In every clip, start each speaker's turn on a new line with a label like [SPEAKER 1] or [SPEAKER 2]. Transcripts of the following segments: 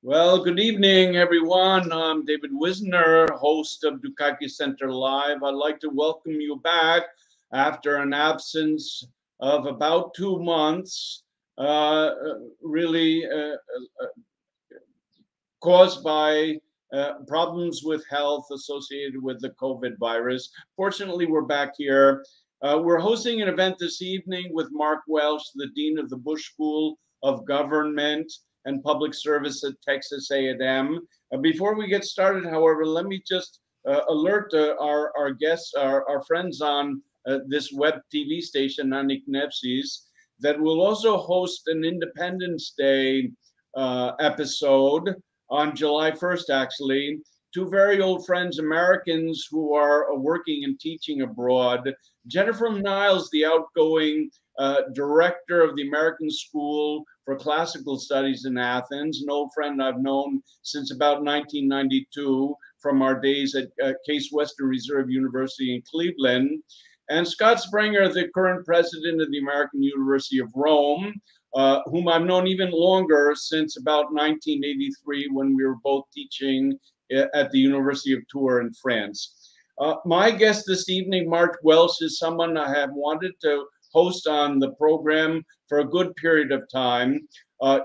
[SPEAKER 1] Well, good evening, everyone. I'm David Wisner, host of Dukakis Center Live. I'd like to welcome you back after an absence of about 2 months, uh, really caused by problems with health associated with the COVID virus. Fortunately, we're back here. We're hosting an event this evening with Mark Welsh, the Dean of the Bush School of Government and Public Service at Texas A&M. Before we get started, however, let me just alert our guests, our friends on this web TV station, Anik Nefsis, that we'll also host an Independence Day episode on July 1st, actually. Two very old friends, Americans who are working and teaching abroad. Jennifer Niles, the outgoing director of the American School for Classical Studies in Athens, an old friend I've known since about 1992 from our days at Case Western Reserve University in Cleveland. And Scott Springer, the current president of the American University of Rome, whom I've known even longer, since about 1983 when we were both teaching at the University of Tours in France. My guest this evening, Mark Welsh, is someone I have wanted to host on the program for a good period of time.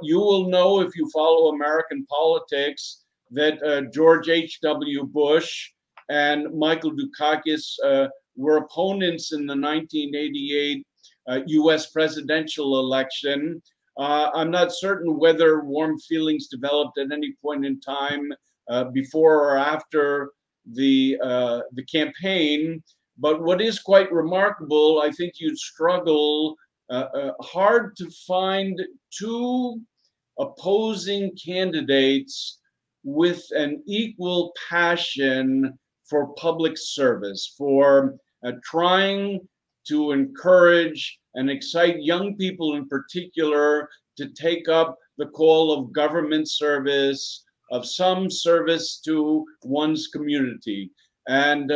[SPEAKER 1] You will know, if you follow American politics, that George H.W. Bush and Michael Dukakis were opponents in the 1988 US presidential election. I'm not certain whether warm feelings developed at any point in time before or after the campaign. But what is quite remarkable, I think you'd struggle hard to find two opposing candidates with an equal passion for public service, for trying to encourage and excite young people in particular to take up the call of government service, of some service to one's community. And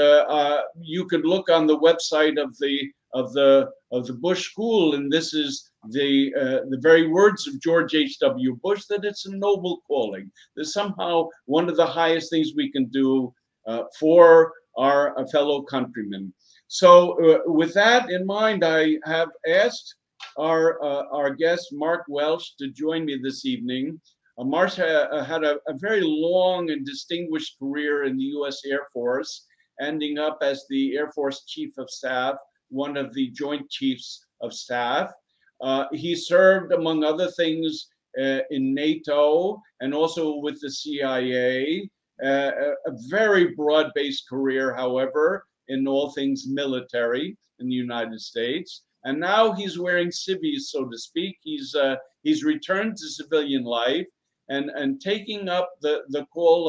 [SPEAKER 1] you could look on the website of the Bush School, and this is the very words of George H.W. Bush, that it's a noble calling. There's somehow one of the highest things we can do for our fellow countrymen. So with that in mind, I have asked our guest, Mark Welsh, to join me this evening. Mark had a very long and distinguished career in the U.S. Air Force, ending up as the Air Force Chief of Staff, one of the Joint Chiefs of Staff. He served, among other things, in NATO and also with the CIA. A very broad-based career, however, in all things military in the United States. And now he's wearing civvies, so to speak. He's returned to civilian life and taking up the call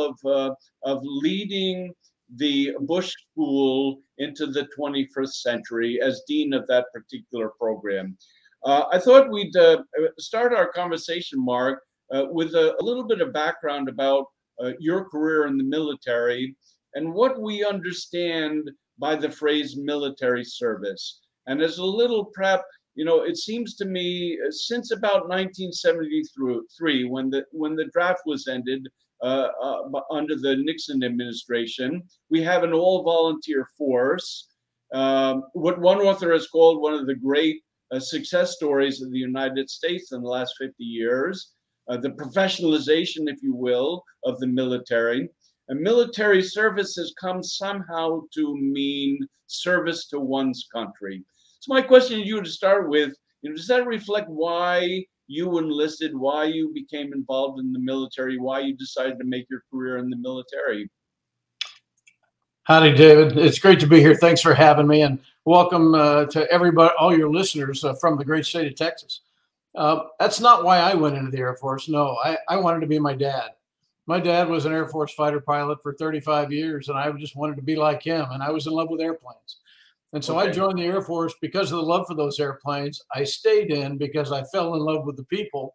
[SPEAKER 1] of leading the Bush School into the 21st century as dean of that particular program. I thought we'd start our conversation, Mark, with a little bit of background about your career in the military and what we understand by the phrase military service. And as a little prep, you know, it seems to me since about 1973, when the draft was ended under the Nixon administration, we have an all-volunteer force. What one author has called one of the great success stories of the United States in the last 50 years, the professionalization, if you will, of the military. And military service has come somehow to mean service to one's country. So my question to you to start with, does that reflect why you enlisted, why you became involved in the military, why you decided to make your career in the military?
[SPEAKER 2] Howdy, David. It's great to be here. Thanks for having me, and welcome to everybody, all your listeners from the great state of Texas. That's not why I went into the Air Force. No, I wanted to be my dad. My dad was an Air Force fighter pilot for 35 years, and I just wanted to be like him, and I was in love with airplanes. And so I joined the Air Force because of the love for those airplanes. I stayed in because I fell in love with the people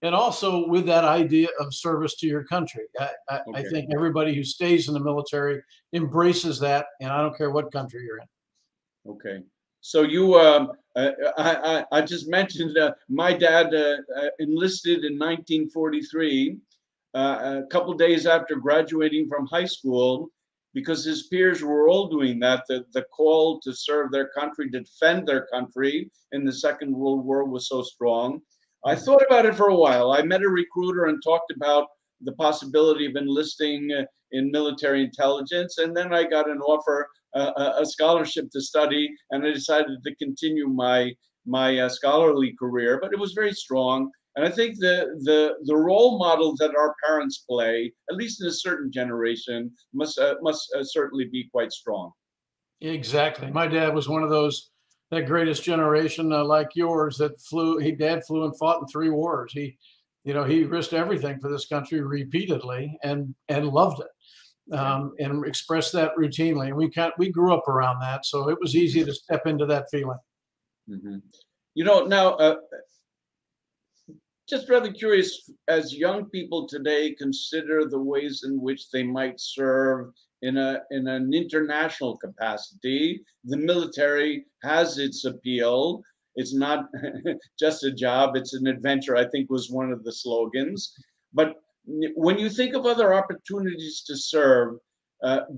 [SPEAKER 2] and also with that idea of service to your country. I think everybody who stays in the military embraces that, and I don't care what country you're in.
[SPEAKER 1] Okay. So you, I just mentioned my dad enlisted in 1943. a couple days after graduating from high school, because his peers were all doing that. The call to serve their country, to defend their country in the Second World War was so strong. I thought about it for a while. I met a recruiter and talked about the possibility of enlisting in military intelligence. And then I got an offer, a scholarship to study, and I decided to continue my scholarly career. But it was very strong. And I think the role model that our parents play, at least in a certain generation, must certainly be quite strong.
[SPEAKER 2] Exactly. My dad was one of those, that greatest generation like yours that flew. Dad flew and fought in 3 wars. He risked everything for this country repeatedly and loved it, and expressed that routinely. And we grew up around that, so it was easy to step into that feeling.
[SPEAKER 1] Mm-hmm. Now, just rather curious, as young people today consider the ways in which they might serve in an international capacity, the military has its appeal. It's not just a job, it's an adventure, I think was one of the slogans. But when you think of other opportunities to serve,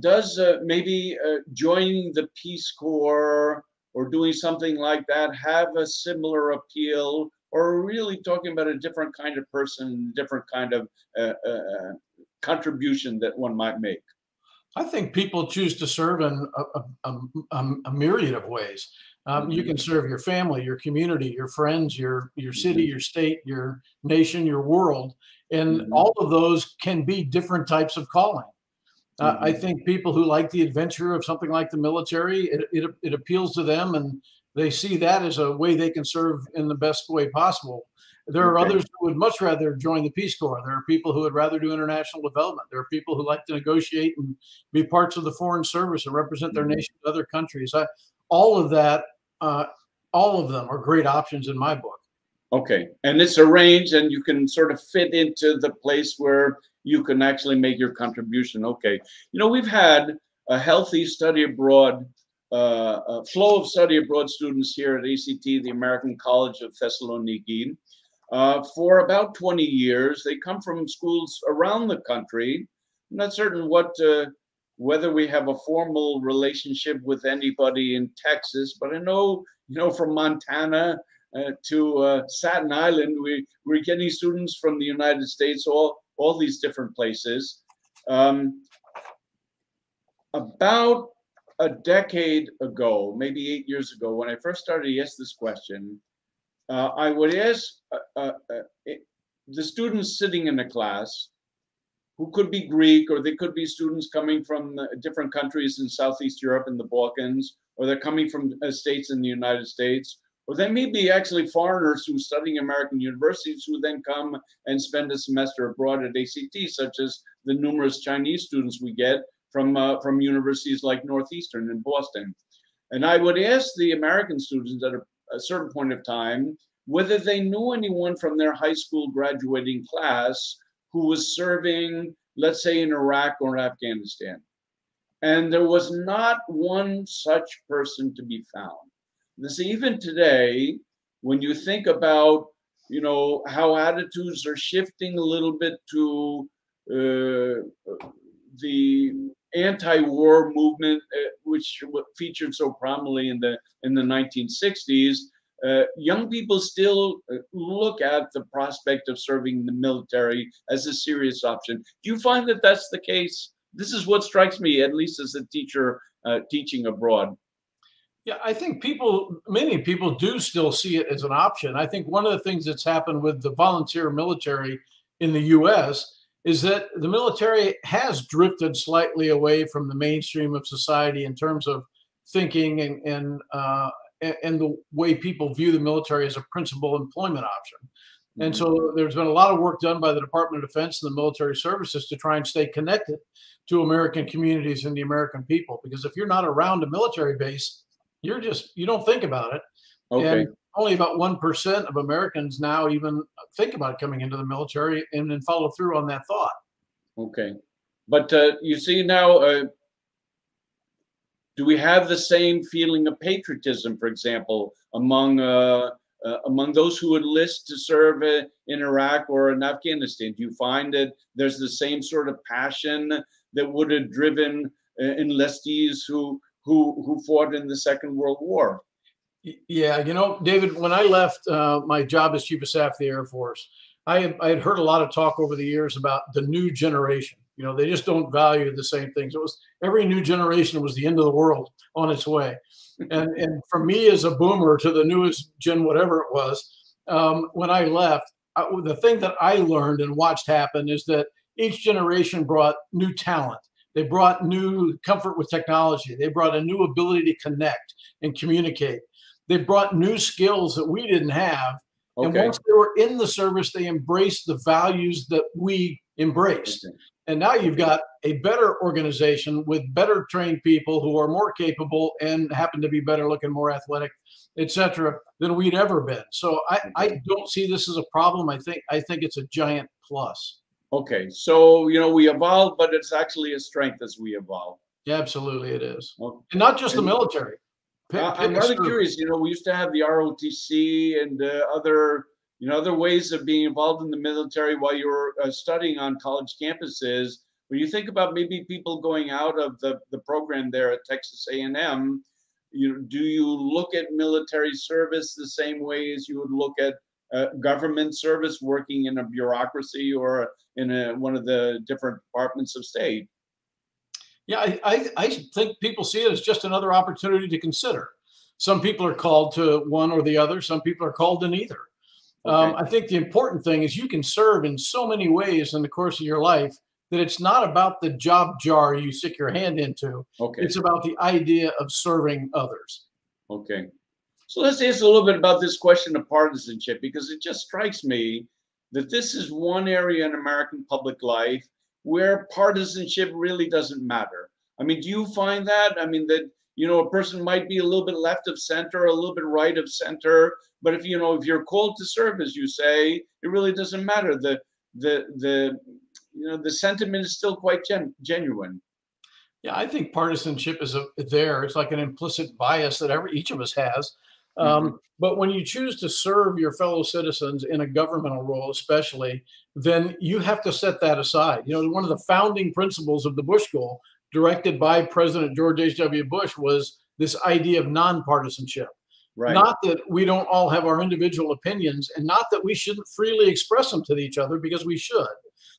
[SPEAKER 1] does maybe joining the Peace Corps or doing something like that have a similar appeal? Or are we really talking about a different kind of person, different kind of contribution that one might make?
[SPEAKER 2] I think people choose to serve in a myriad of ways. You can serve your family, your community, your friends, your city, your state, your nation, your world, and all of those can be different types of calling. I think people who like the adventure of something like the military, it appeals to them, and they see that as a way they can serve in the best way possible. There are others who would much rather join the Peace Corps. There are people who would rather do international development. There are people who like to negotiate and be parts of the foreign service and represent their nation to other countries. All of that, all of them are great options in my book.
[SPEAKER 1] Okay, and it's arranged, and you can sort of fit into the place where you can actually make your contribution. Okay, we've had a healthy study abroad, flow of study abroad students here at ACT, the American College of Thessaloniki, for about 20 years. They come from schools around the country. I'm not certain whether we have a formal relationship with anybody in Texas, but I know, from Montana to Staten Island, we're getting students from the United States, all these different places. About a decade ago, maybe 8 years ago, when I first started to ask this question, I would ask the students sitting in a class, who could be Greek, or they could be students coming from different countries in Southeast Europe and the Balkans, or they're coming from states in the United States, or they may be actually foreigners who are studying American universities who then come and spend a semester abroad at ACT, such as the numerous Chinese students we get from universities like Northeastern in Boston. And I would ask the American students at a certain point of time whether they knew anyone from their high school graduating class who was serving, let's say, in Iraq or Afghanistan. And there was not one such person to be found. This, even today, when you think about, how attitudes are shifting a little bit to the anti-war movement, which featured so prominently in the 1960s, young people still look at the prospect of serving in the military as a serious option. Do you find that that's the case? This is what strikes me, at least as a teacher teaching abroad.
[SPEAKER 2] Yeah, I think many people do still see it as an option. I think one of the things that's happened with the volunteer military in the U.S. is that the military has drifted slightly away from the mainstream of society in terms of thinking and the way people view the military as a principal employment option. And so there's been a lot of work done by the Department of Defense and the military services to try and stay connected to American communities and the American people. Because if you're not around a military base, you don't think about it.
[SPEAKER 1] Okay.
[SPEAKER 2] And only about 1% of Americans now even think about coming into the military and then follow through on that thought.
[SPEAKER 1] Okay. But you see now, do we have the same feeling of patriotism, for example, among among those who enlist to serve in Iraq or in Afghanistan? Do you find that there's the same sort of passion that would have driven enlistees who fought in the Second World War?
[SPEAKER 2] Yeah, David, when I left my job as Chief of Staff of the Air Force, I had heard a lot of talk over the years about the new generation. They just don't value the same things. It was every new generation was the end of the world on its way. And for me as a boomer to the newest gen, whatever it was, when I left, the thing that I learned and watched happen is that each generation brought new talent. They brought new comfort with technology. They brought a new ability to connect and communicate. They brought new skills that we didn't have. Okay. And once they were in the service, they embraced the values that we embraced. Okay. And now you've got a better organization with better trained people who are more capable and happen to be better looking, more athletic, et cetera, than we'd ever been. So I don't see this as a problem. I think it's a giant plus.
[SPEAKER 1] Okay, so we evolved, but it's actually a strength as we evolve.
[SPEAKER 2] Yeah, absolutely, it is, and not just the military.
[SPEAKER 1] I'm rather curious. We used to have the ROTC and other ways of being involved in the military while you were studying on college campuses. When you think about maybe people going out of the program there at Texas A&M, do you look at military service the same way as you would look at government service, working in a bureaucracy or in one of the different departments of state?
[SPEAKER 2] Yeah, I think people see it as just another opportunity to consider. Some people are called to one or the other. Some people are called to neither. Okay. I think the important thing is you can serve in so many ways in the course of your life that it's not about the job jar you stick your hand into. Okay. It's about the idea of serving others.
[SPEAKER 1] Okay. So let's ask a little bit about this question of partisanship, because it just strikes me that this is one area in American public life where partisanship really doesn't matter. I mean, do you find that? I mean, that, a person might be a little bit left of center, a little bit right of center, but if you're called to serve, as you say, it really doesn't matter. The sentiment is still quite genuine.
[SPEAKER 2] Yeah, I think partisanship is there. It's like an implicit bias that each of us has. But when you choose to serve your fellow citizens in a governmental role, especially, then you have to set that aside. One of the founding principles of the Bush goal, directed by President George H.W. Bush, was this idea of nonpartisanship. Right. Not that we don't all have our individual opinions, and not that we shouldn't freely express them to each other, because we should.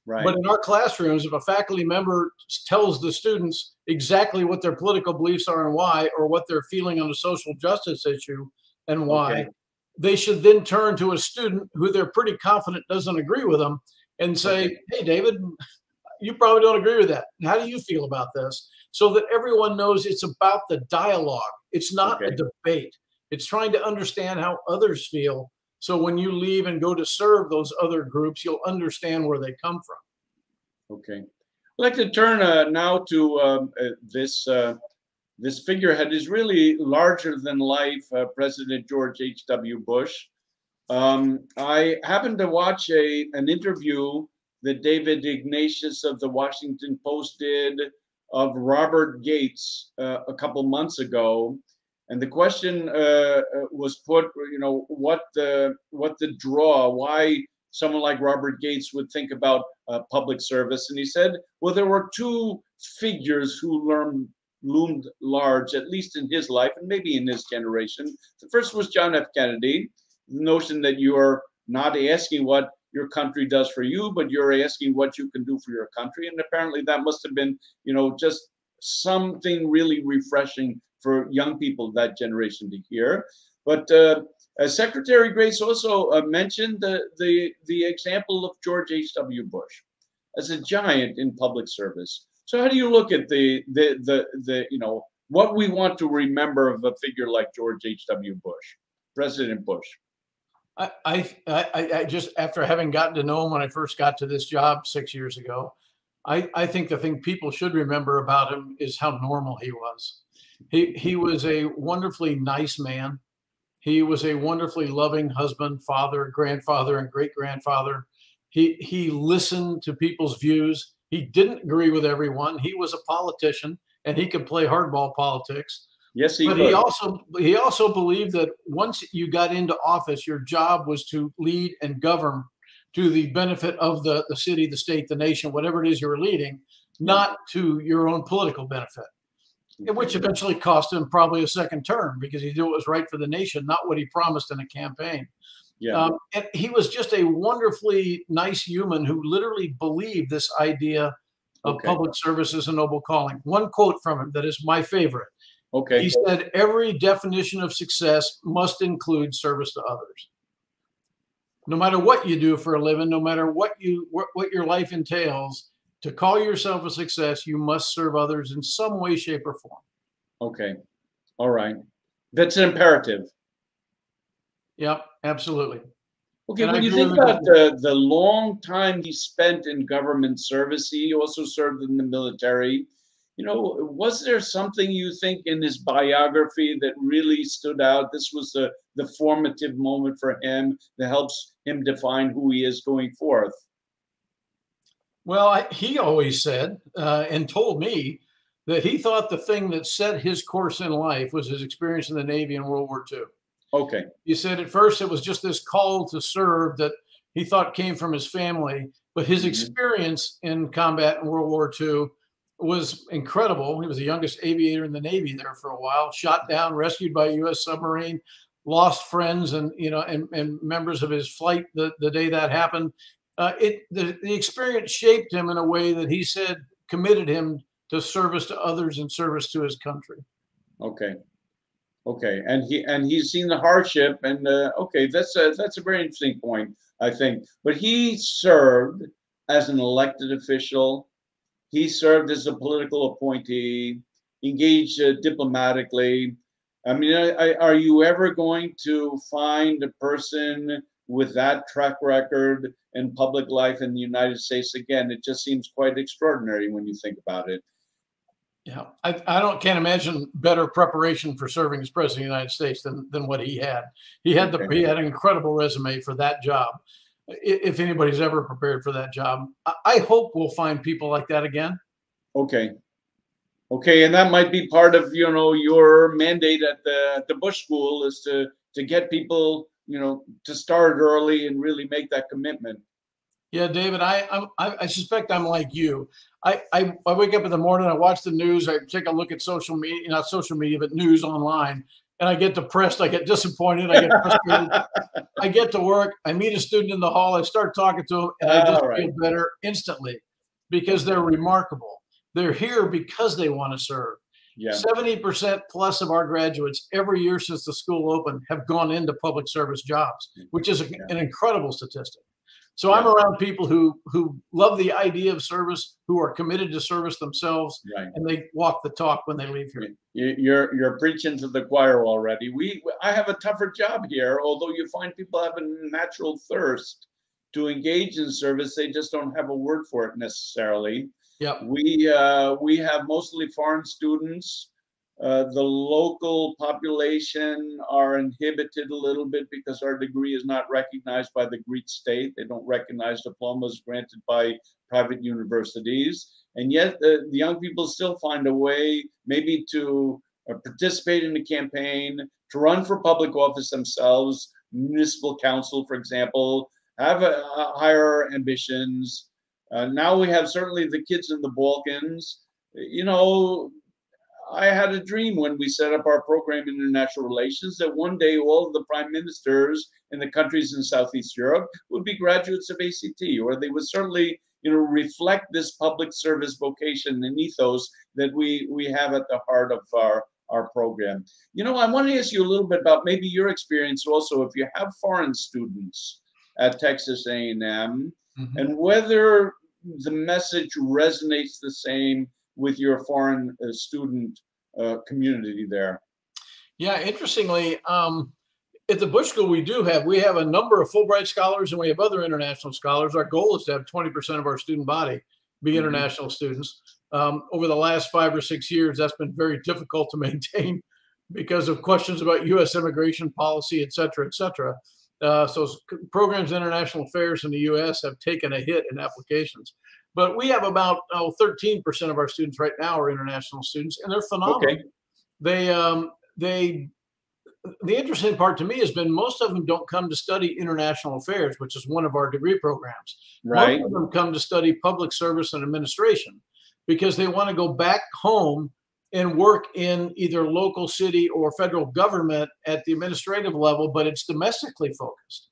[SPEAKER 2] Right. But in our classrooms, if a faculty member tells the students exactly what their political beliefs are and why, or what they're feeling on a social justice issue and why, they should then turn to a student who they're pretty confident doesn't agree with them and say, hey, David, you probably don't agree with that. How do you feel about this? So that everyone knows it's about the dialogue. It's not a debate. It's trying to understand how others feel. So when you leave and go to serve those other groups, you'll understand where they come from.
[SPEAKER 1] Okay. I'd like to turn now to this figurehead is really larger than life, President George H.W. Bush. I happened to watch an interview that David Ignatius of the Washington Post did of Robert Gates a couple months ago. And the question was put, what the draw, why someone like Robert Gates would think about public service. And he said, well, there were two figures who loomed large, at least in his life and maybe in his generation. The first was John F. Kennedy, the notion that you're not asking what your country does for you, but you're asking what you can do for your country. And apparently that must have been, just something really refreshing for young people of that generation to hear. But Secretary Grace also mentioned the example of George H.W. Bush as a giant in public service. So how do you look at the what we want to remember of a figure like George H.W. Bush, President Bush?
[SPEAKER 2] I just, after having gotten to know him when I first got to this job 6 years ago, I think the thing people should remember about him is how normal he was. He was a wonderfully nice man. He was a wonderfully loving husband, father, grandfather, and great-grandfather. He listened to people's views. He didn't agree with everyone. He was a politician, and he could play hardball politics.
[SPEAKER 1] Yes, he
[SPEAKER 2] But
[SPEAKER 1] could.
[SPEAKER 2] he also believed that once you got into office, your job was to lead and govern to the benefit of the city, the state, the nation, whatever it is you were leading,
[SPEAKER 1] Yeah.
[SPEAKER 2] not to your own political benefit, which
[SPEAKER 1] Okay.
[SPEAKER 2] eventually cost him probably a second term because he did what was right for the nation, not what he promised in a campaign.
[SPEAKER 1] Yeah.
[SPEAKER 2] And he was just a wonderfully nice human who literally believed this idea of
[SPEAKER 1] Okay.
[SPEAKER 2] public service as a noble calling. One quote from him that is my favorite.
[SPEAKER 1] Okay.
[SPEAKER 2] He said, "Every definition of success must include service to others. No matter what you do for a living, no matter what your life entails, to call yourself a success, you must serve others in some way, shape, or form."
[SPEAKER 1] Okay. All right. That's an imperative.
[SPEAKER 2] Yep, absolutely.
[SPEAKER 1] Okay,
[SPEAKER 2] And I
[SPEAKER 1] when you
[SPEAKER 2] agree
[SPEAKER 1] think
[SPEAKER 2] with
[SPEAKER 1] about
[SPEAKER 2] you.
[SPEAKER 1] the long time he spent in government service, he also served in the military. You know, was there something you think in his biography that really stood out? This was the formative moment for him that helps him define who he is going forth.
[SPEAKER 2] Well, he always said and told me that he thought the thing that set his course in life was his experience in the Navy in World War II.
[SPEAKER 1] Okay.
[SPEAKER 2] He said at first it was just this call to serve that he thought came from his family, but his
[SPEAKER 1] Hmm.
[SPEAKER 2] experience in combat in World War II was incredible. He was the youngest aviator in the Navy there for a while, shot down, rescued by a U.S. submarine, lost friends and and members of his flight the day that happened. The experience shaped him in a way that he said committed him to service to others and service to his country.
[SPEAKER 1] Okay. Okay, and he's seen the hardship, and okay, that's a very interesting point, I think. But he served as an elected official. He served as a political appointee, engaged diplomatically. I mean, are you ever going to find a person with that track record in public life in the United States again? It just seems quite extraordinary when you think about it.
[SPEAKER 2] Yeah, I don't can't imagine better preparation for serving as president of the United States than what he had.
[SPEAKER 1] Okay.
[SPEAKER 2] He had an incredible resume for that job. If anybody's ever prepared for that job, I hope we'll find people like that again.
[SPEAKER 1] Okay. Okay, and that might be part of your mandate at the Bush School is to get people to start early and really make that commitment.
[SPEAKER 2] Yeah, David, I suspect I'm like you. I wake up in the morning, I watch the news, I take a look at social media, not social media, but news online, and I get depressed, I get disappointed, I get frustrated. I get to work, I meet a student in the hall, I start talking to them, and I just
[SPEAKER 1] All
[SPEAKER 2] feel
[SPEAKER 1] right.
[SPEAKER 2] better instantly because
[SPEAKER 1] Okay.
[SPEAKER 2] they're remarkable. They're here because they want to serve.
[SPEAKER 1] Yeah.
[SPEAKER 2] 70% plus of our graduates every year since the school opened have gone into public service jobs, which is
[SPEAKER 1] Yeah.
[SPEAKER 2] an incredible statistic. So I'm
[SPEAKER 1] Yeah.
[SPEAKER 2] around people who love the idea of service, who are committed to service themselves,
[SPEAKER 1] Right.
[SPEAKER 2] and they walk the talk when they leave here.
[SPEAKER 1] You're preaching to the choir already. I have a tougher job here, although you find people have a natural thirst to engage in service. They just don't have a word for it necessarily.
[SPEAKER 2] Yep.
[SPEAKER 1] We have mostly foreign students. The local population are inhibited a little bit because our degree is not recognized by the Greek state. They don't recognize diplomas granted by private universities. And yet the young people still find a way maybe to participate in the campaign, to run for public office themselves, municipal council, for example, have higher ambitions. Now we have certainly the kids in the Balkans. You know, I had a dream when we set up our program in international relations that one day all of the prime ministers in the countries in Southeast Europe would be graduates of ACT, or they would certainly, reflect this public service vocation and ethos that we have at the heart of our program. I want to ask you a little bit about maybe your experience also, if you have foreign students at Texas A&M,
[SPEAKER 2] Mhm.
[SPEAKER 1] and whether the message resonates the same with your foreign student community there.
[SPEAKER 2] Yeah, interestingly, at the Bush School, we have a number of Fulbright scholars and we have other international scholars. Our goal is to have 20% of our student body be
[SPEAKER 1] Mhm.
[SPEAKER 2] international students. Over the last 5 or 6 years, that's been very difficult to maintain because of questions about U.S. immigration policy, et cetera, et cetera. So programs in international affairs in the U.S. have taken a hit in applications. But we have about 13% of our students right now are international students, and they're phenomenal.
[SPEAKER 1] Okay.
[SPEAKER 2] they the interesting part to me has been most of them don't come to study international affairs, which is one of our degree programs. Most
[SPEAKER 1] Right.
[SPEAKER 2] of them come to study public service and administration because they want to go back home and work in either local, city, or federal government at the administrative level, but it's domestically focused.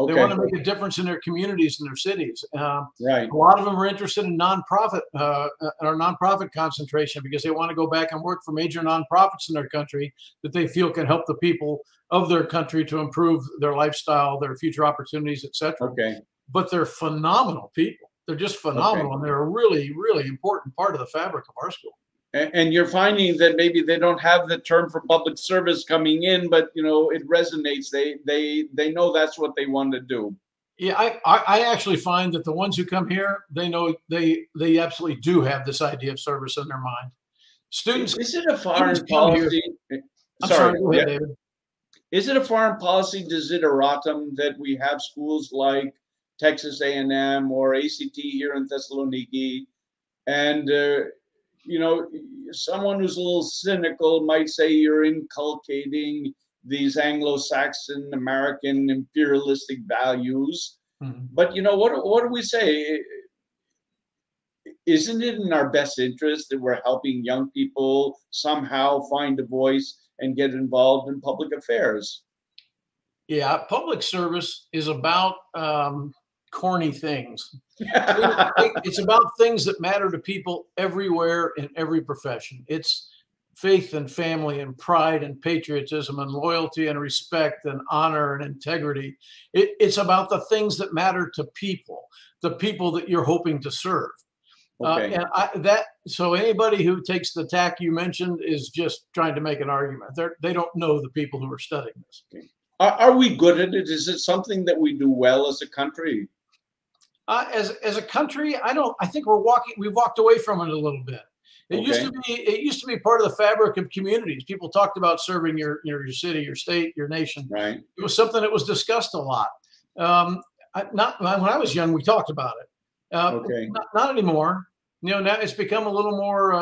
[SPEAKER 2] They want
[SPEAKER 1] Okay.
[SPEAKER 2] to make a difference in their communities and their cities.
[SPEAKER 1] Right.
[SPEAKER 2] A lot of them are interested in nonprofit or nonprofit concentration because they want to go back and work for major nonprofits in their country that they feel can help the people of their country to improve their lifestyle, their future opportunities, etc.
[SPEAKER 1] Okay.
[SPEAKER 2] But they're phenomenal people. They're just phenomenal,
[SPEAKER 1] Okay.
[SPEAKER 2] and they're a really, really important part of the fabric of our school.
[SPEAKER 1] And you're finding that maybe they don't have the term for public service coming in, but it resonates. They know that's what they want to do.
[SPEAKER 2] Yeah, I actually find that the ones who come here, they know they absolutely do have this idea of service in their mind. Students,
[SPEAKER 1] Is it a
[SPEAKER 2] students
[SPEAKER 1] foreign
[SPEAKER 2] come here.
[SPEAKER 1] policy?
[SPEAKER 2] I'm
[SPEAKER 1] Sorry.
[SPEAKER 2] sorry, go ahead,
[SPEAKER 1] Yeah.
[SPEAKER 2] David.
[SPEAKER 1] Is it a foreign policy desideratum that we have schools like Texas A&M or ACT here in Thessaloniki? And someone who's a little cynical might say you're inculcating these Anglo-Saxon American imperialistic values.
[SPEAKER 2] Mhm.
[SPEAKER 1] But what do we say? Isn't it in our best interest that we're helping young people somehow find a voice and get involved in public affairs?
[SPEAKER 2] Yeah, public service is about corny things. It's about things that matter to people everywhere in every profession. It's faith and family and pride and patriotism and loyalty and respect and honor and integrity. It's about the things that matter to people, the people that you're hoping to serve.
[SPEAKER 1] Okay.
[SPEAKER 2] So anybody who takes the tack you mentioned is just trying to make an argument. They don't know the people who are studying this.
[SPEAKER 1] Okay. Are we good at it? Is it something that we do well as a country?
[SPEAKER 2] As a country, I think we've walked away from it a little bit. It used to be part of the fabric of communities. People talked about serving your city, your state, your nation.
[SPEAKER 1] Right.
[SPEAKER 2] It was something that was discussed a lot. Not when I was young, we talked about it.
[SPEAKER 1] Okay.
[SPEAKER 2] Not anymore. Now it's become a little more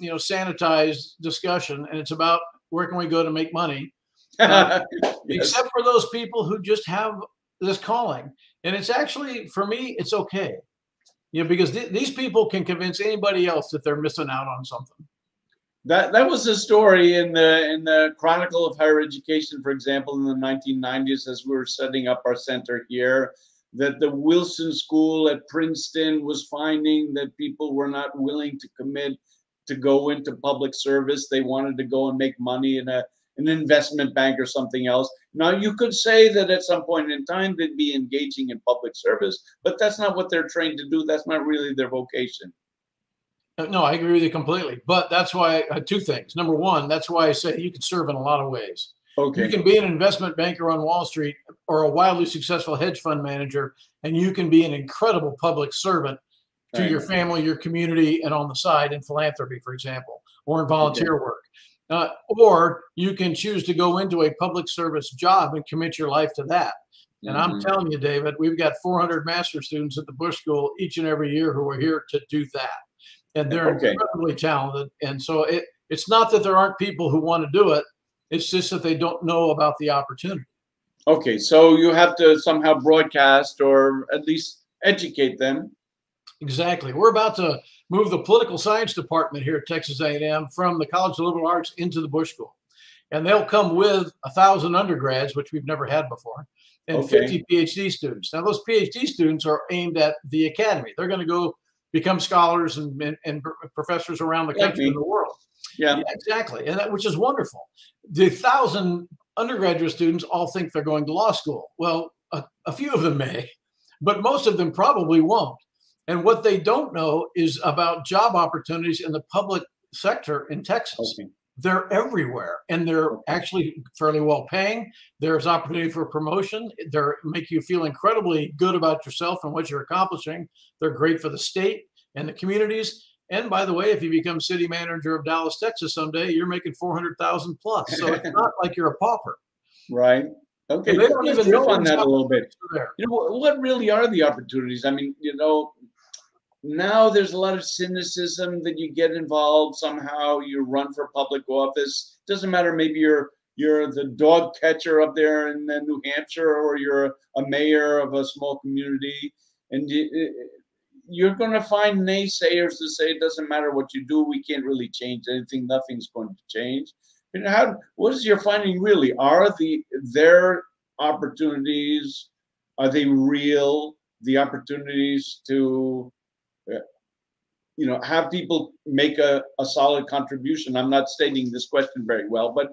[SPEAKER 2] sanitized discussion, and it's about where can we go to make money.
[SPEAKER 1] Yes.
[SPEAKER 2] Except for those people who just have this calling. And it's actually, for me, it's okay. Because these people can convince anybody else that they're missing out on something.
[SPEAKER 1] That was a story in the Chronicle of Higher Education, for example, in the 1990s, as we were setting up our center here, that the Wilson School at Princeton was finding that people were not willing to commit to go into public service. They wanted to go and make money in an investment bank or something else. Now, you could say that at some point in time they'd be engaging in public service, but that's not what they're trained to do. That's not really their vocation.
[SPEAKER 2] No, I agree with you completely. But that's why two things. Number one, that's why I say you can serve in a lot of ways.
[SPEAKER 1] Okay.
[SPEAKER 2] You can be an investment banker on Wall Street or a wildly successful hedge fund manager, and you can be an incredible public servant to your family, your community, and on the side in philanthropy, for example, or in volunteer work. Or you can choose to go into a public service job and commit your life to that. And I'm telling you, David, we've got 400 master's students at the Bush School each and every year who are here to do that. And they're incredibly talented. And so it's not that there aren't people who want to do it. It's just that they don't know about the opportunity.
[SPEAKER 1] Okay, so you have to somehow broadcast or at least educate them.
[SPEAKER 2] Exactly. We're about to move the political science department here at Texas A&M from the College of Liberal Arts into the Bush School. And they'll come with 1,000 undergrads, which we've never had before, and 50 PhD students. Now, those PhD students are aimed at the academy. They're going to go become scholars and professors around the country and the world. Yeah, exactly. And which is wonderful. The 1,000 undergraduate students all think they're going to law school. Well, a few of them may, but most of them probably won't. And what they don't know is about job opportunities in the public sector in Texas. They're everywhere, and they're actually fairly well paying. There's opportunity for promotion. They make you feel incredibly good about yourself and what you're accomplishing. They're great for the state and the communities. And by the way, if you become city manager of Dallas, Texas someday, you're making $400,000 plus. So it's not like you're a pauper.
[SPEAKER 1] Right. Okay.
[SPEAKER 2] They don't even know
[SPEAKER 1] on that a little bit. What really are the opportunities? I mean, now there's a lot of cynicism that you get involved somehow. You run for public office. Doesn't matter. Maybe you're the dog catcher up there in New Hampshire, or you're a mayor of a small community, and you're going to find naysayers to say it doesn't matter what you do. We can't really change anything. Nothing's going to change. And what is your finding really? Are their opportunities, are they real? The opportunities to have people make a solid contribution. I'm not stating this question very well, but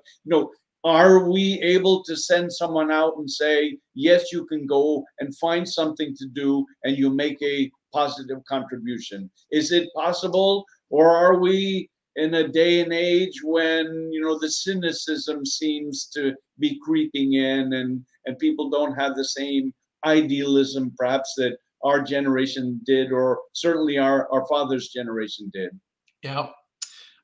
[SPEAKER 1] are we able to send someone out and say, yes, you can go and find something to do and you make a positive contribution? Is it possible? Or are we in a day and age when the cynicism seems to be creeping in, and people don't have the same idealism perhaps that our generation did, or certainly our father's generation did?
[SPEAKER 2] Yeah,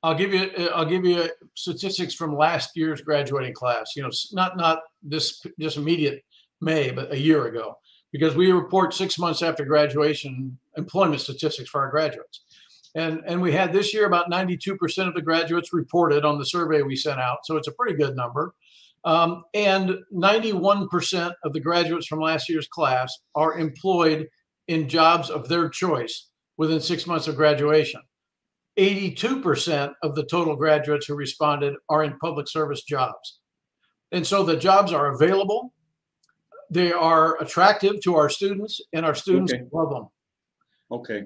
[SPEAKER 2] I'll give you statistics from last year's graduating class. Not this just immediate May, but a year ago, because we report 6 months after graduation employment statistics for our graduates. And we had this year about 92% of the graduates reported on the survey we sent out. So it's a pretty good number. And 91% of the graduates from last year's class are employed in jobs of their choice within 6 months of graduation. 82% of the total graduates who responded are in public service jobs. And so the jobs are available. They are attractive to our students, and our students love them.
[SPEAKER 1] Okay.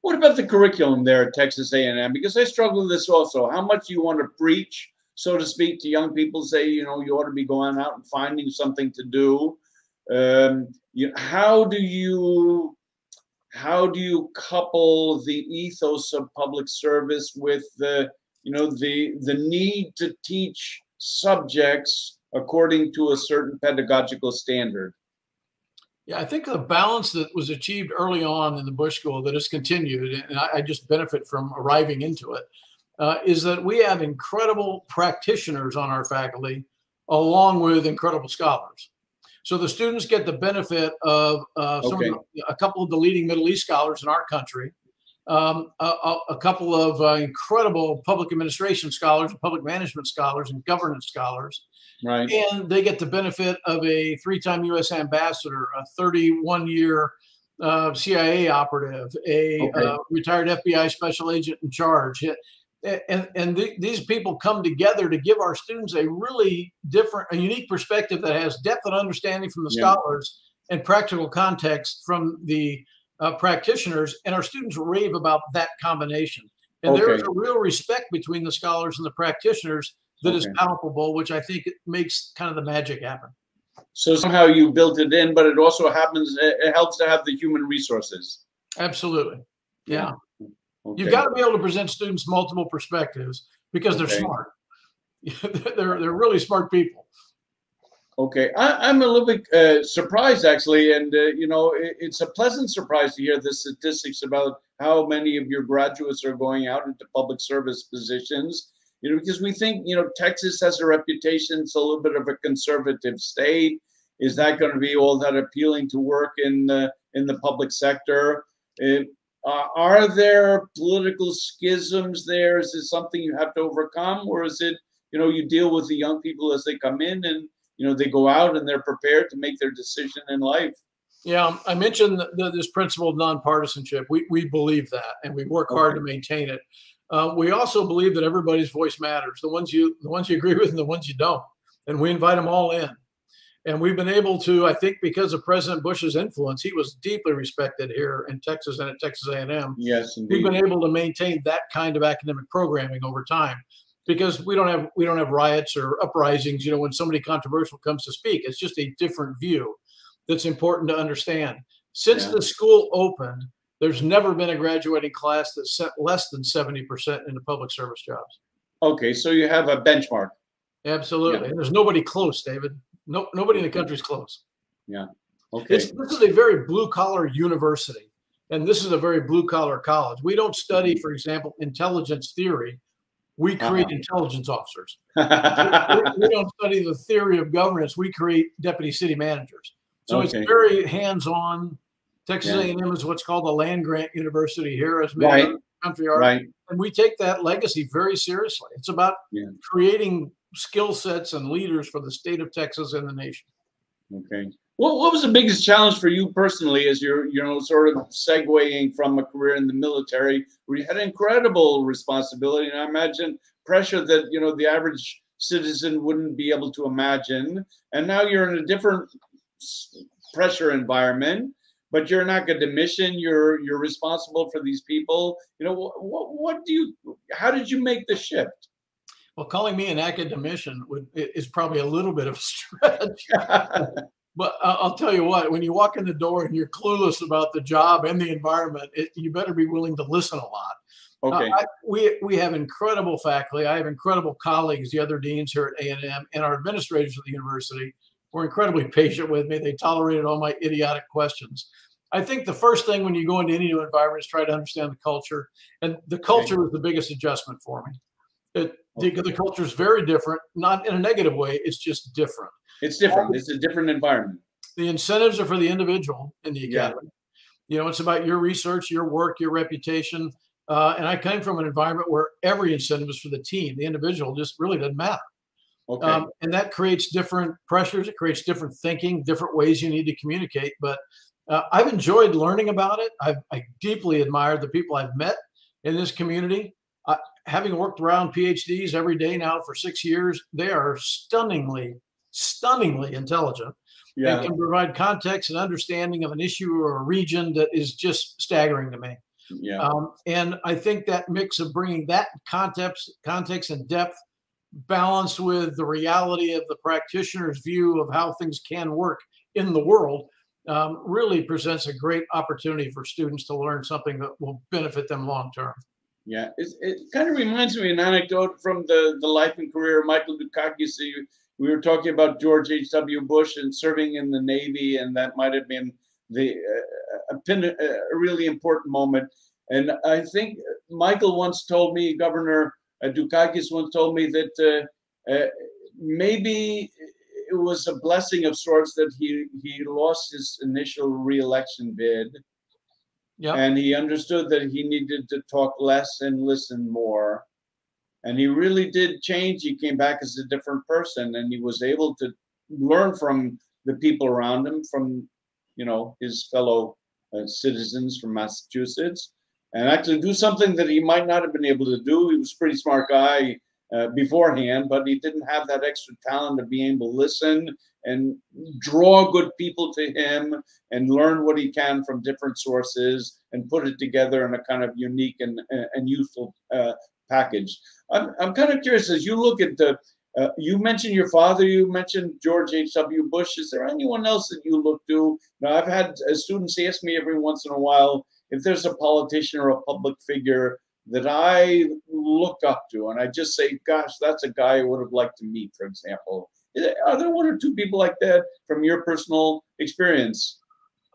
[SPEAKER 1] What about the curriculum there at Texas A&M? Because I struggle with this also. How much do you want to preach, so to speak, to young people? Say, you ought to be going out and finding something to do. How do you couple the ethos of public service with the need to teach subjects according to a certain pedagogical standard?
[SPEAKER 2] Yeah, I think the balance that was achieved early on in the Bush School that has continued, and I just benefit from arriving into it, is that we have incredible practitioners on our faculty, along with incredible scholars. So the students get the benefit of a couple of the leading Middle East scholars in our country, a couple of incredible public administration scholars, public management scholars, and governance scholars.
[SPEAKER 1] Right.
[SPEAKER 2] And they get the benefit of a 3-time U.S. ambassador, a 31-year CIA operative, a retired FBI special agent in charge. And these people come together to give our students a really different, a unique perspective that has depth and understanding from the scholars and practical context from the practitioners. And our students rave about that combination. And there is a real respect between the scholars and the practitioners that is palpable, which I think it makes kind of the magic happen.
[SPEAKER 1] So somehow you built it in, but it also happens, it helps to have the human resources.
[SPEAKER 2] Absolutely. Yeah. You've got to be able to present students multiple perspectives because they're smart. they're really smart people.
[SPEAKER 1] Okay, I'm a little bit surprised actually, and it's a pleasant surprise to hear the statistics about how many of your graduates are going out into public service positions. Because we think, Texas has a reputation, it's a little bit of a conservative state. Is that going to be all that appealing to work in the public sector? Are there political schisms there? Is it something you have to overcome, or is it, you deal with the young people as they come in and they go out and they're prepared to make their decision in life?
[SPEAKER 2] Yeah, I mentioned this principle of nonpartisanship. We believe that, and we work hard to maintain it. We also believe that everybody's voice matters, the ones you agree with and the ones you don't. And we invite them all in. And we've been able to, I think, because of President Bush's influence, he was deeply respected here in Texas and at Texas A&M.
[SPEAKER 1] Yes, indeed.
[SPEAKER 2] We've been able to maintain that kind of academic programming over time because we don't have riots or uprisings. When somebody controversial comes to speak, it's just a different view that's important to understand. Since the school opened, there's never been a graduating class that sent less than 70% into public service jobs.
[SPEAKER 1] Okay, so you have a benchmark.
[SPEAKER 2] Absolutely. And there's nobody close, David. Nobody in the country is close.
[SPEAKER 1] Yeah. Okay.
[SPEAKER 2] This is a very blue-collar university, and this is a very blue-collar college. We don't study, for example, intelligence theory. We create intelligence officers. we don't study the theory of governance. We create deputy city managers. So it's very hands-on. Texas
[SPEAKER 1] Yeah.
[SPEAKER 2] A&M is what's called a land grant university here, as many
[SPEAKER 1] Right.
[SPEAKER 2] other country are.
[SPEAKER 1] Right.
[SPEAKER 2] And we take that legacy very seriously. It's about
[SPEAKER 1] Yeah.
[SPEAKER 2] creating skill sets and leaders for the state of Texas and the nation.
[SPEAKER 1] Okay. Well, what was the biggest challenge for you personally as you're, sort of segueing from a career in the military where you had incredible responsibility and I imagine pressure that, the average citizen wouldn't be able to imagine. And now you're in a different pressure environment, but you're an academician, you're responsible for these people. How did you make the shift?
[SPEAKER 2] Well, calling me an academician is probably a little bit of a stretch. But I'll tell you what, when you walk in the door and you're clueless about the job and the environment, you better be willing to listen a lot.
[SPEAKER 1] Okay.
[SPEAKER 2] We have incredible faculty. I have incredible colleagues, the other deans here at A&M, and our administrators at the university were incredibly patient with me. They tolerated all my idiotic questions. I think the first thing when you go into any new environment is try to understand the culture. And the culture was the biggest adjustment for me. The culture is very different, not in a negative way. It's just different.
[SPEAKER 1] It's different. It's a different environment.
[SPEAKER 2] The incentives are for the individual in the academy. It's about your research, your work, your reputation. And I came from an environment where every incentive is for the team. The individual just really doesn't matter.
[SPEAKER 1] Okay.
[SPEAKER 2] And that creates different pressures. It creates different thinking, different ways you need to communicate. But I've enjoyed learning about it. I deeply admired the people I've met in this community. Having worked around PhDs every day now for 6 years, they are stunningly intelligent and can provide context and understanding of an issue or a region that is just staggering to me.
[SPEAKER 1] Yeah.
[SPEAKER 2] And I think that mix of bringing that context and depth balanced with the reality of the practitioner's view of how things can work in the world really presents a great opportunity for students to learn something that will benefit them long term.
[SPEAKER 1] Yeah, it kind of reminds me of an anecdote from the life and career of Michael Dukakis. We were talking about George H.W. Bush and serving in the Navy, and that might have been a really important moment. And I think Michael once told me, Governor Dukakis once told me that maybe it was a blessing of sorts that he lost his initial re-election bid. Yep. And he understood that he needed to talk less and listen more. And he really did change. He came back as a different person, and he was able to learn from the people around him, from his fellow citizens from Massachusetts, and actually do something that he might not have been able to do. He was a pretty smart guy beforehand, but he didn't have that extra talent of being able to listen and draw good people to him and learn what he can from different sources and put it together in a kind of unique and useful package. I'm kind of curious, as you look at you mentioned your father, you mentioned George H.W. Bush. Is there anyone else that you look to? Now, I've had students ask me every once in a while if there's a politician or a public figure that I look up to, and I just say, gosh, that's a guy I would have liked to meet, for example. Are there one or two people like that from your personal experience?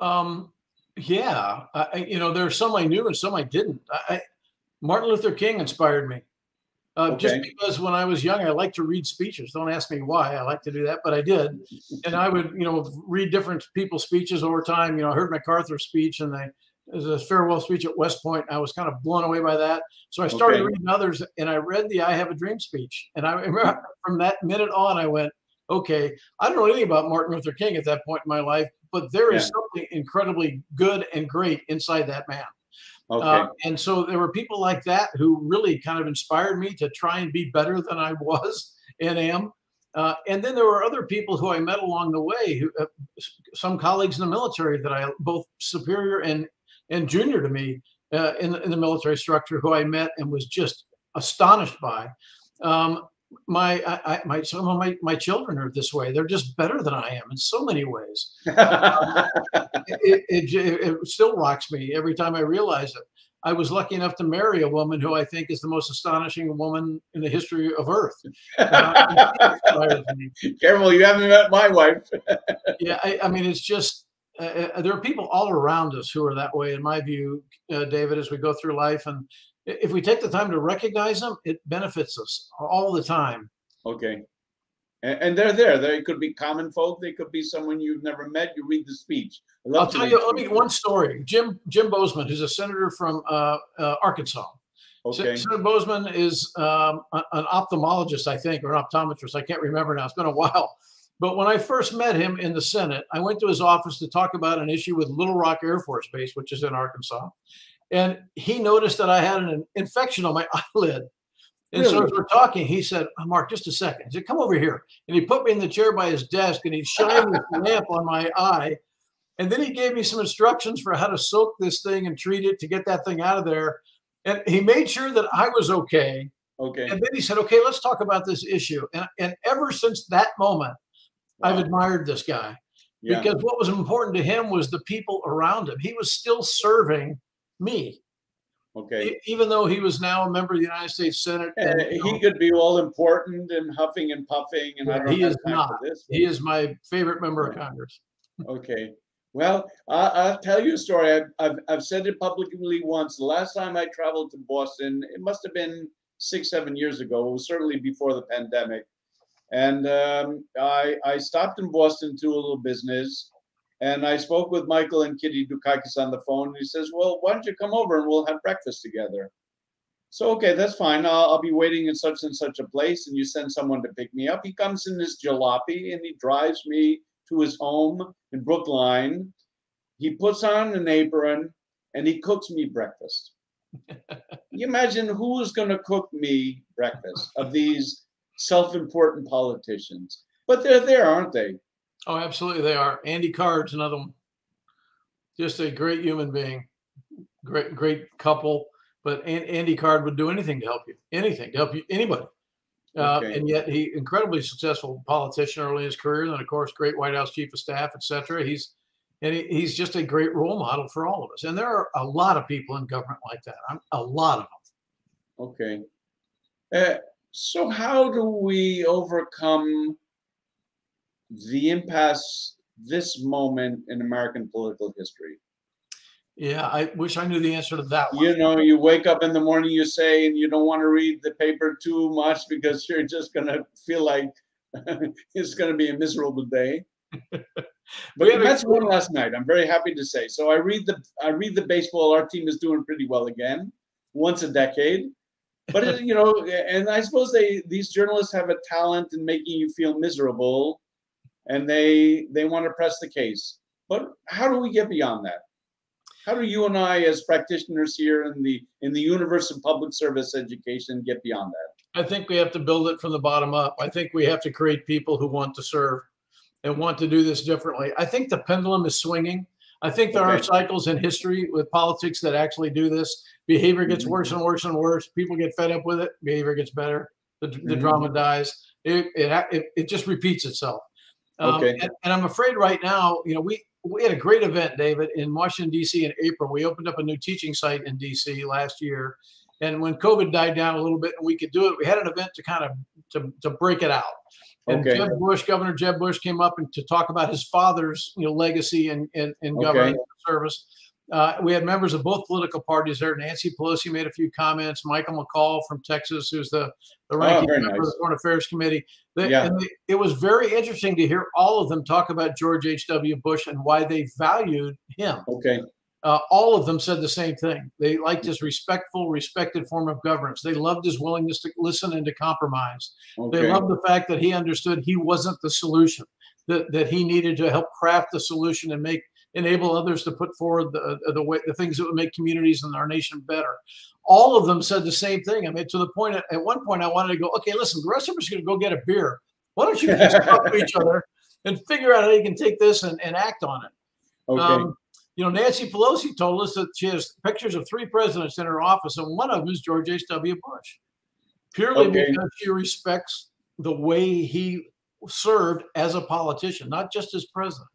[SPEAKER 2] Yeah, there's some I knew and some I didn't. Martin Luther King inspired me. Just because when I was young, I liked to read speeches. Don't ask me why I like to do that, but I did. And I would, read different people's speeches over time. I heard MacArthur's speech, and there's a farewell speech at West Point. I was kind of blown away by that. So I started reading others, and I read the I Have a Dream speech. And I remember from that minute on, I went, okay, I don't know anything about Martin Luther King at that point in my life, but there is something incredibly good and great inside that man. And so there were people like that who really kind of inspired me to try and be better than I was and am. And then there were other people who I met along the way, who some colleagues in the military that I both superior and junior to me in the military structure, who I met and was just astonished by. Some of my children are this way. They're just better than I am in so many ways. It still rocks me every time I realize it. I was lucky enough to marry a woman who I think is the most astonishing woman in the history of Earth.
[SPEAKER 1] Careful, you haven't met my wife.
[SPEAKER 2] Yeah, I mean, it's just there are people all around us who are that way, in my view, David, as we go through life. And if we take the time to recognize them, it benefits us all the time.
[SPEAKER 1] Okay. And they're there. They could be common folk. They could be someone you've never met. You read the speech.
[SPEAKER 2] I'll tell you. Let me one story. Jim Bozeman, who's a senator from Arkansas.
[SPEAKER 1] Okay.
[SPEAKER 2] Senator Bozeman is an ophthalmologist, I think, or an optometrist. I can't remember now. It's been a while. But when I first met him in the Senate, I went to his office to talk about an issue with Little Rock Air Force Base, which is in Arkansas. And he noticed that I had an infection on my eyelid. And
[SPEAKER 1] Really?
[SPEAKER 2] so as we're talking, he said, oh, Mark, just a second. He said, come over here. And he put me in the chair by his desk and he shined his lamp on my eye. And then he gave me some instructions for how to soak this thing and treat it to get that thing out of there. And he made sure that I was okay.
[SPEAKER 1] Okay.
[SPEAKER 2] And then he said, okay, let's talk about this issue. And ever since that moment, wow, I've admired this guy. Yeah. Because what was important to him was the people around him. He was still serving me.
[SPEAKER 1] Okay.
[SPEAKER 2] Even though he was now a member of the United States Senate.
[SPEAKER 1] And he could be all important and huffing and puffing. And I don't
[SPEAKER 2] he
[SPEAKER 1] have
[SPEAKER 2] is
[SPEAKER 1] time
[SPEAKER 2] not.
[SPEAKER 1] for this.
[SPEAKER 2] He is my favorite member of Congress.
[SPEAKER 1] Okay. Well, I'll tell you a story. I've said it publicly once. The last time I traveled to Boston, it must have been 6-7 years ago. It was certainly before the pandemic. And I stopped in Boston to do a little business. And I spoke with Michael and Kitty Dukakis on the phone. And he says, well, why don't you come over and we'll have breakfast together? So, okay, that's fine. I'll be waiting in such and such a place. And you send someone to pick me up. He comes in this jalopy and he drives me to his home in Brookline. He puts on an apron and he cooks me breakfast. You imagine who is going to cook me breakfast of these self-important politicians? But they're there, aren't they?
[SPEAKER 2] Oh, absolutely they are. Andy Card's another one. Just a great human being. Great couple. But Andy Card would do anything to help you. Anything to help you, anybody. Okay. And yet he incredibly successful politician early in his career, and then of course great White House chief of staff, etc. He's just a great role model for all of us. And there are a lot of people in government like that. A lot of them.
[SPEAKER 1] Okay. So how do we overcome the impasse this moment in American political history?
[SPEAKER 2] Yeah, I wish I knew the answer to that one.
[SPEAKER 1] You know, you wake up in the morning, you say, and you don't want to read the paper too much because you're just going to feel like it's going to be a miserable day. But that's one last night. I'm very happy to say. So I read the baseball. Our team is doing pretty well again, once a decade. But you know, and I suppose these journalists have a talent in making you feel miserable, and they want to press the case. But how do we get beyond that? How do you and I, as practitioners here in the universe of public service education, get beyond that?
[SPEAKER 2] I think we have to build it from the bottom up. I think we have to create people who want to serve and want to do this differently. I think the pendulum is swinging. I think there are cycles in history with politics that actually do this. Behavior gets worse and worse and worse. People get fed up with it. Behavior gets better. The drama dies. It just repeats itself. And I'm afraid right now, you know, we had a great event, David, in Washington, D.C. in April. We opened up a new teaching site in D.C. last year. And when COVID died down a little bit and we could do it, we had an event to kind of to break it out. And Governor Jeb Bush came up and to talk about his father's legacy in government service. We had members of both political parties there. Nancy Pelosi made a few comments. Michael McCall from Texas, who's the ranking member of the Foreign Affairs Committee. It was very interesting to hear all of them talk about George H.W. Bush and why they valued him. All of them said the same thing. They liked his respected form of governance. They loved his willingness to listen and to compromise. They loved the fact that he understood he wasn't the solution, that he needed to help craft the solution and enable others to put forward the things that would make communities and our nation better. All of them said the same thing. I mean, to the point, at one point I wanted to go, okay, listen, the rest of us are going to go get a beer. Why don't you just talk to each other and figure out how you can take this and act on it? Nancy Pelosi told us that she has pictures of 3 presidents in her office, and one of them is George H.W. Bush, purely because she respects the way he served as a politician, not just as president.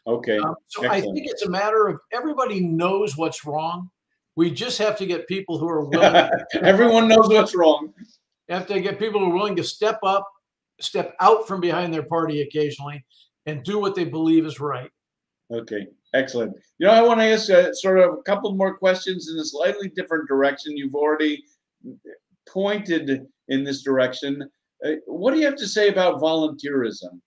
[SPEAKER 2] So I think it's a matter of everybody knows what's wrong. We just have to get people who are willing.
[SPEAKER 1] Everyone knows what's wrong.
[SPEAKER 2] You have to get people who are willing to step up, step out from behind their party occasionally, and do what they believe is right.
[SPEAKER 1] Okay, excellent. I want to ask sort of a couple more questions in a slightly different direction. You've already pointed in this direction. What do you have to say about volunteerism?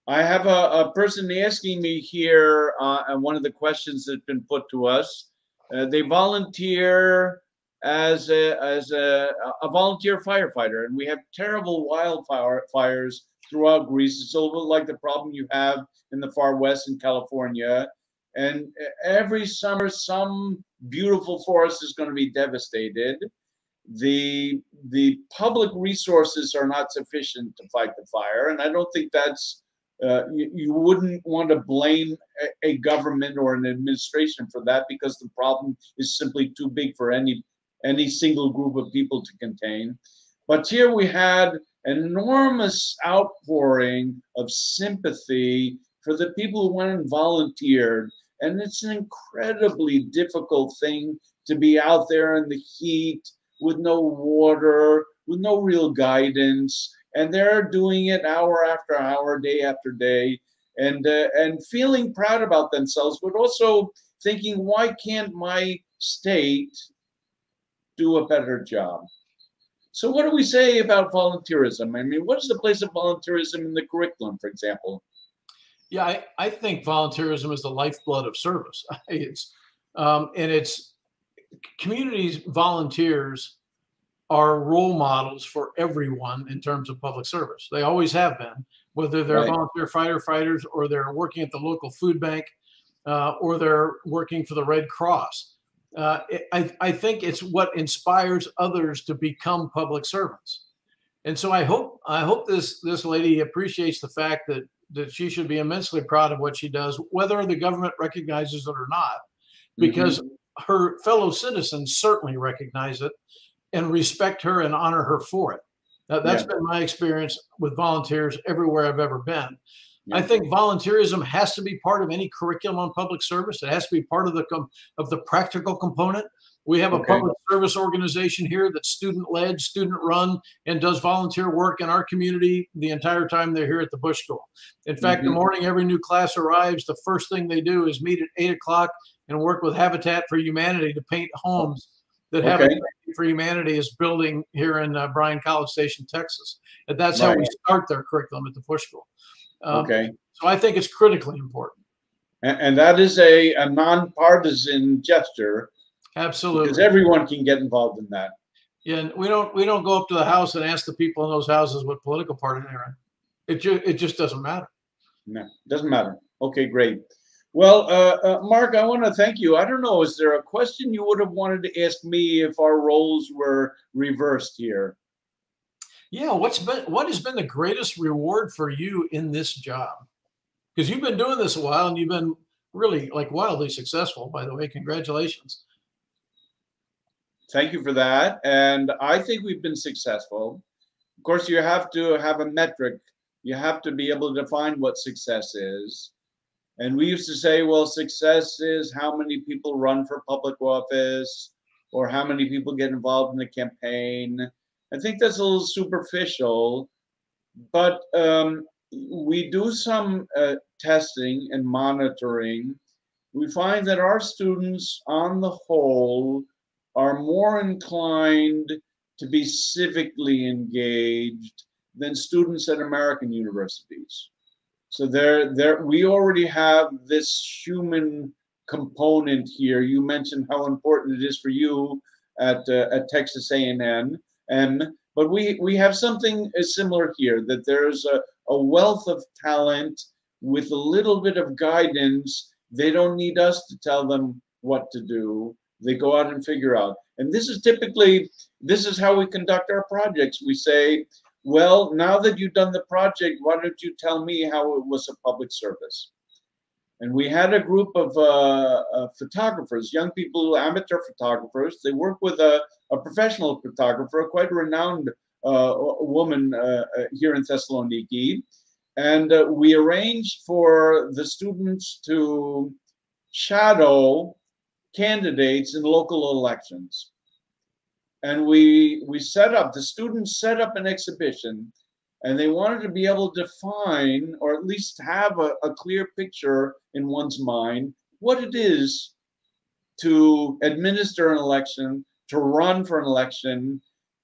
[SPEAKER 1] I have a person asking me here, and one of the questions that's been put to us. They volunteer as a volunteer firefighter, and we have terrible wildfires throughout Greece. It's a little bit like the problem you have in the far west in California. And every summer, some beautiful forest is going to be devastated. The public resources are not sufficient to fight the fire, and I don't think that's you wouldn't want to blame a government or an administration for that, because the problem is simply too big for any single group of people to contain. But here we had an enormous outpouring of sympathy for the people who went and volunteered. And it's an incredibly difficult thing to be out there in the heat with no water, with no real guidance. And they're doing it hour after hour, day after day, and feeling proud about themselves, but also thinking, why can't my state do a better job? So what do we say about volunteerism? I mean, what is the place of volunteerism in the curriculum, for example?
[SPEAKER 2] Yeah, I think volunteerism is the lifeblood of service. It's communities, volunteers are role models for everyone in terms of public service. They always have been, whether they're
[SPEAKER 1] Right.
[SPEAKER 2] volunteer firefighters or they're working at the local food bank or they're working for the Red Cross. I think it's what inspires others to become public servants. And so I hope this lady appreciates the fact that she should be immensely proud of what she does, whether the government recognizes it or not, because
[SPEAKER 1] Mhm.
[SPEAKER 2] her fellow citizens certainly recognize it and respect her and honor her for it. That's
[SPEAKER 1] Yeah,
[SPEAKER 2] been my experience with volunteers everywhere I've ever been. I
[SPEAKER 1] yeah.
[SPEAKER 2] think volunteerism has to be part of any curriculum on public service. It has to be part of the practical component. We have a
[SPEAKER 1] Okay.
[SPEAKER 2] public service organization here that's student led, student run, and does volunteer work in our community the entire time they're here at the Bush School. In fact, the
[SPEAKER 1] Mhm.
[SPEAKER 2] morning every new class arrives, the first thing they do is meet at 8 o'clock and work with Habitat for Humanity to paint homes that Habitat
[SPEAKER 1] Okay.
[SPEAKER 2] for Humanity is building here in Bryan College Station, Texas. And that's how
[SPEAKER 1] Right.
[SPEAKER 2] we start their curriculum at the Bush School.
[SPEAKER 1] Okay.
[SPEAKER 2] So I think it's critically important.
[SPEAKER 1] And that is a nonpartisan gesture, because
[SPEAKER 2] Absolutely.
[SPEAKER 1] everyone can get involved in that.
[SPEAKER 2] Yeah, and we don't go up to the house and ask the people in those houses what political party they're in. It just doesn't matter.
[SPEAKER 1] No, doesn't matter. Okay, great. Well, Mark, I want to thank you. I don't know, is there a question you would have wanted to ask me if our roles were reversed here?
[SPEAKER 2] Yeah, what has been the greatest reward for you in this job? Because you've been doing this a while and you've been really like wildly successful, by the way. Congratulations.
[SPEAKER 1] Thank you for that. And I think we've been successful. Of course, you have to have a metric. You have to be able to define what success is. And we used to say, well, success is how many people run for public office or how many people get involved in a campaign. I think that's a little superficial, but we do some testing and monitoring. We find that our students, on the whole, are more inclined to be civically engaged than students at American universities. So we already have this human component here. You mentioned how important it is for you at Texas A&M, but we have something similar here. That there's a wealth of talent with a little bit of guidance. They don't need us to tell them what to do. They go out and figure out. And this is how we conduct our projects. We say, well, now that you've done the project, why don't you tell me how it was a public service? And we had a group of photographers, young people, amateur photographers. They work with a professional photographer, quite a renowned woman here in Thessaloniki. And we arranged for the students to shadow candidates in local elections. And the students set up an exhibition, and they wanted to be able to define, or at least have a clear picture in one's mind, what it is to administer an election, to run for an election,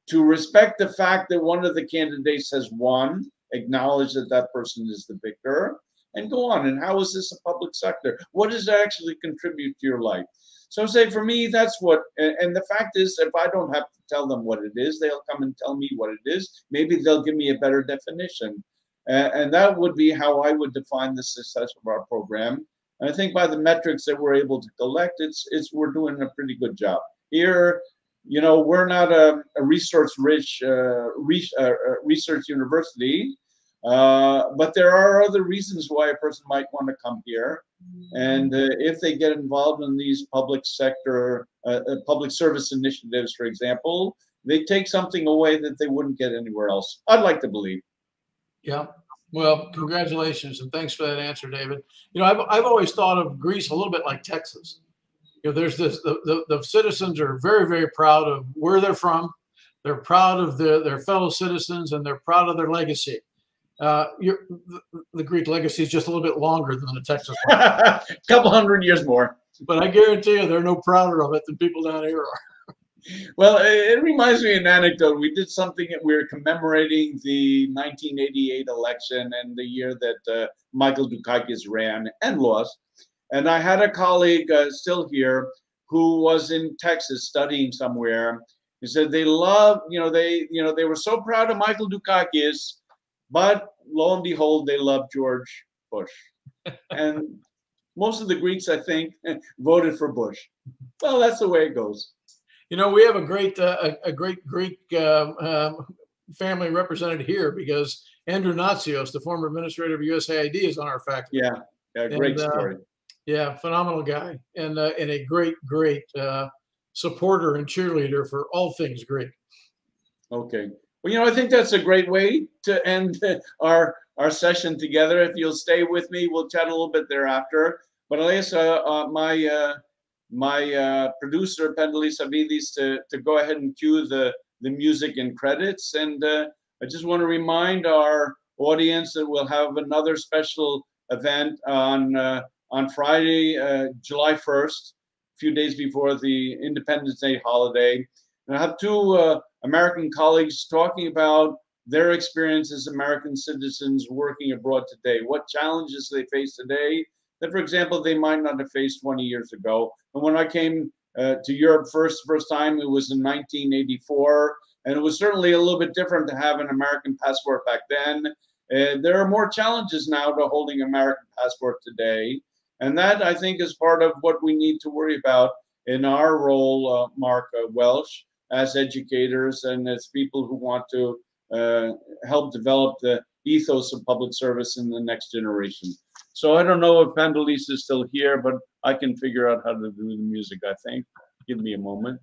[SPEAKER 1] to respect the fact that one of the candidates has won, acknowledge that that person is the victor, and go on. And how is this a public sector? What does it actually contribute to your life? So say for me, that's what, and the fact is, if I don't have to tell them what it is, they'll come and tell me what it is. Maybe they'll give me a better definition. And that would be how I would define the success of our program. And I think by the metrics that we're able to collect, we're doing a pretty good job. Here, you know, we're not a resource-rich research university, but there are other reasons why a person might want to come here. And if they get involved in these public sector, public service initiatives, for example, they take something away that they wouldn't get anywhere else. I'd like to believe.
[SPEAKER 2] Yeah. Well, congratulations, and thanks for that answer, David. You know, I've always thought of Greece a little bit like Texas. You know, there's this, the citizens are very, very proud of where they're from. They're proud of their fellow citizens, and they're proud of their legacy. The Greek legacy is just a little bit longer than the Texas one.
[SPEAKER 1] A couple hundred years more.
[SPEAKER 2] But I guarantee you they're no prouder of it than people down here are.
[SPEAKER 1] Well, it reminds me of an anecdote. We did something, we were commemorating the 1988 election and the year that Michael Dukakis ran and lost. And I had a colleague still here who was in Texas studying somewhere. He said they love, they were so proud of Michael Dukakis, but lo and behold, they love George Bush. And most of the Greeks, I think, voted for Bush. Well, that's the way it goes.
[SPEAKER 2] You know, we have a great Greek family represented here because Andrew Natsios, the former administrator of USAID, is on our faculty.
[SPEAKER 1] Yeah, great story.
[SPEAKER 2] Yeah, phenomenal guy, and a great supporter and cheerleader for all things Greek.
[SPEAKER 1] Okay. Well, I think that's a great way to end our session together. If you'll stay with me, we'll chat a little bit thereafter. But Alyssa, my producer, Pendalis Avidis, to go ahead and cue the music and credits. And I just want to remind our audience that we'll have another special event on Friday, July 1st, a few days before the Independence Day holiday. And I have two American colleagues talking about their experience as American citizens working abroad today, what challenges they face today that, for example, they might not have faced 20 years ago. And when I came to Europe first time, it was in 1984, and it was certainly a little bit different to have an American passport back then. There are more challenges now to holding an American passport today, and that, I think, is part of what we need to worry about in our role, Mark Welsh, as educators and as people who want to help develop the ethos of public service in the next generation. So I don't know if Pendalis is still here, but I can figure out how to do the music, I think. Give me a moment.